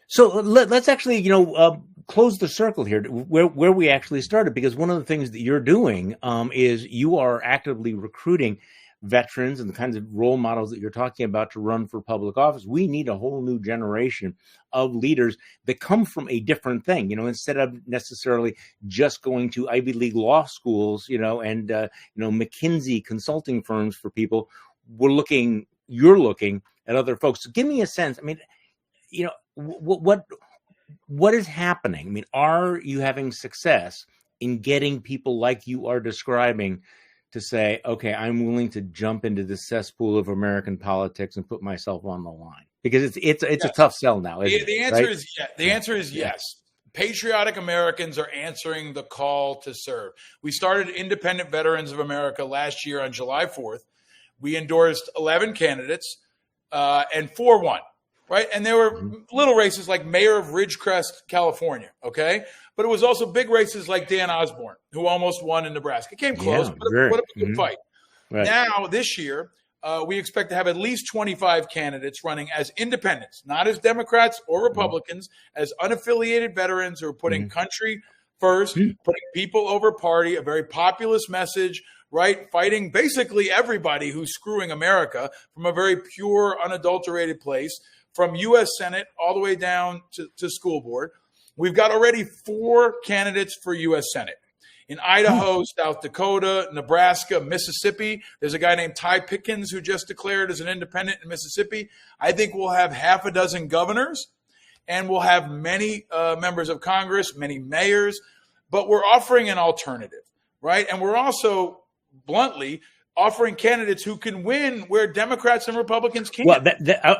So let's actually, close the circle here to where we actually started, because one of the things that you're doing is you are actively recruiting veterans and the kinds of role models that you're talking about to run for public office. We need a whole new generation of leaders that come from a different thing, instead of necessarily just going to Ivy League law schools, and McKinsey consulting firms for people. You're looking at other folks. So give me a sense. I mean, what is happening? I mean, are you having success in getting people like you are describing to say, okay, I'm willing to jump into the cesspool of American politics and put myself on the line? Because it's yes. A tough sell now, isn't the it? Answer right? is yes. The answer is yes. Patriotic Americans are answering the call to serve. We started Independent Veterans of America last year on July 4th. We endorsed 11 candidates and 4 won. Right. And there were little races like mayor of Ridgecrest, California. OK, but it was also big races like Dan Osborne, who almost won in Nebraska. It came close, but what a good fight. Right. Now, this year, we expect to have at least 25 candidates running as independents, not as Democrats or Republicans, as unaffiliated veterans who are putting country first, putting people over party, a very populist message. Right, fighting basically everybody who's screwing America from a very pure, unadulterated place, from U.S. Senate all the way down to school board. We've got already 4 candidates for U.S. Senate. In Idaho, South Dakota, Nebraska, Mississippi, there's a guy named Ty Pickens who just declared as an independent in Mississippi. I think we'll have half a dozen governors, and we'll have many members of Congress, many mayors, but we're offering an alternative, right? And we're also bluntly offering candidates who can win where Democrats and Republicans can't. Well,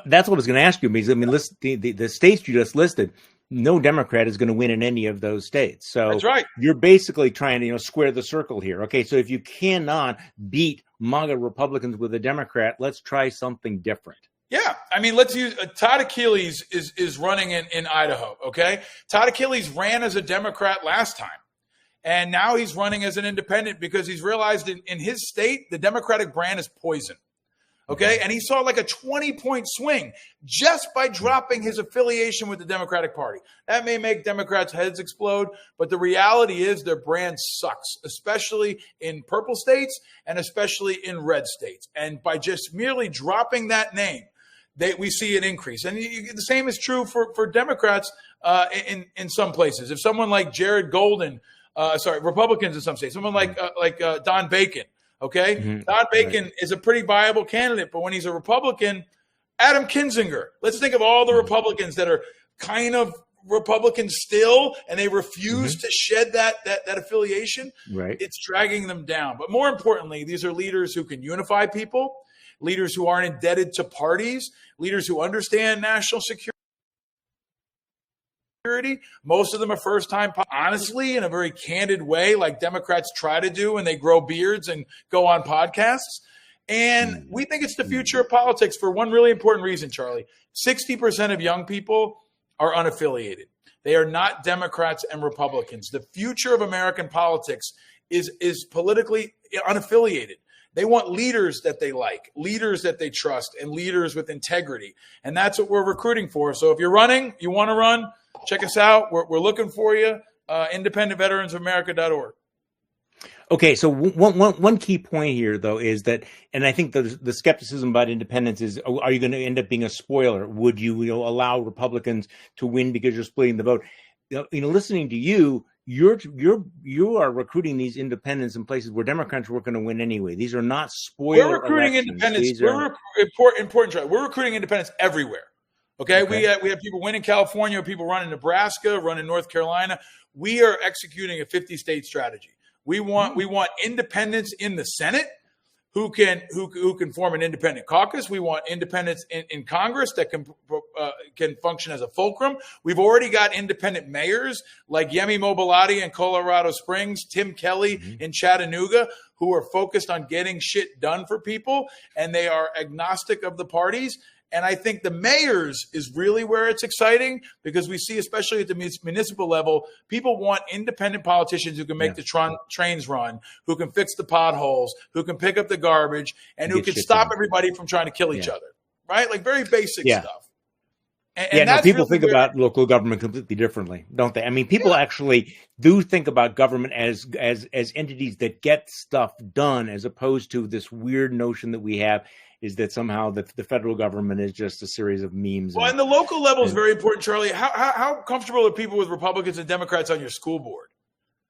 that's what I was going to ask you, because I mean, the states you just listed, no Democrat is going to win in any of those states. So that's right. You're basically trying to square the circle here. Okay, so if you cannot beat MAGA Republicans with a Democrat, let's try something different. Yeah, I mean, let's use Todd Achilles is running in Idaho. Okay, Todd Achilles ran as a Democrat last time. And now he's running as an independent because he's realized in his state, the Democratic brand is poison. Okay. And he saw like a 20-point swing just by dropping his affiliation with the Democratic Party. That may make Democrats' heads explode, but the reality is their brand sucks, especially in purple states and especially in red states. And by just merely dropping that name, we see an increase. And the same is true for Democrats in some places. If someone like Jared Golden, Republicans in some states, someone like Don Bacon. Okay. Don Bacon is a pretty viable candidate, but when he's a Republican, Adam Kinzinger, let's think of all the Republicans that are kind of Republicans still, and they refuse to shed that affiliation. Right. It's dragging them down. But more importantly, these are leaders who can unify people, leaders who aren't indebted to parties, leaders who understand national security. Most of them are first-time, honestly, in a very candid way, like Democrats try to do when they grow beards and go on podcasts. And we think it's the future of politics for one really important reason, Charlie. 60% of young people are unaffiliated. They are not Democrats and Republicans. The future of American politics is politically unaffiliated. They want leaders that they like, leaders that they trust, and leaders with integrity. And that's what we're recruiting for. So if you're running, you want to run, check us out. We're looking for you. IndependentVeteransAmerica.org. Okay, so one key point here, though, is that, and I think the skepticism about independence is, are you going to end up being a spoiler? Would you, allow Republicans to win because you're splitting the vote? Listening to you, you are recruiting these independents in places where Democrats were going to win anyway. These are not spoiler. We're recruiting independents. Important. We're recruiting independents everywhere. Okay. We have people win in California, people run in Nebraska, run in North Carolina. We are executing a 50-state strategy. We want independents in the Senate who can form an independent caucus. We want independents in Congress that can function as a fulcrum. We've already got independent mayors like Yemi Mobilati in Colorado Springs, Tim Kelly in Chattanooga, who are focused on getting shit done for people, and they are agnostic of the parties. And I think the mayors is really where it's exciting, because we see, especially at the municipal level, people want independent politicians who can make the trains run, who can fix the potholes, who can pick up the garbage, and who can stop everybody from trying to kill each other, right? Like very basic stuff. Yeah, And no, that's people really think where, about local government completely differently, don't they? I mean, people actually do think about government as entities that get stuff done, as opposed to this weird notion that we have is that somehow the federal government is just a series of memes. well, and the local level is and very important, Charlie. How comfortable are people with Republicans and Democrats on your school board?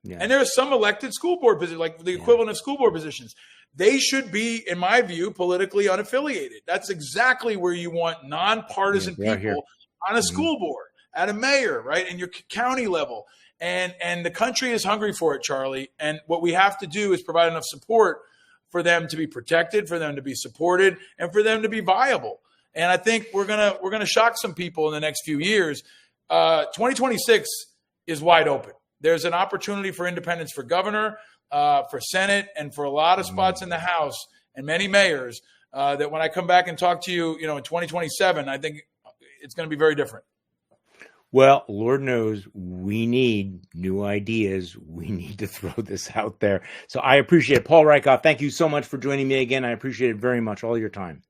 yeah, And there are some elected school board positions, like the equivalent of school board positions. They should be, in my view, politically unaffiliated. That's exactly where you want nonpartisan they are here. people on a school board, at a mayor, right, in your county level. And the country is hungry for it, Charlie. And what we have to do is provide enough support for them to be protected, for them to be supported, and for them to be viable. And I think we're gonna shock some people in the next few years. 2026 is wide open. There's an opportunity for independents for governor, for Senate, and for a lot of spots in the House and many mayors that when I come back and talk to you, in 2027, I think it's going to be very different. Well, Lord knows we need new ideas. We need to throw this out there. So I appreciate it. Paul Rieckhoff, thank you so much for joining me again. I appreciate it very much, all your time.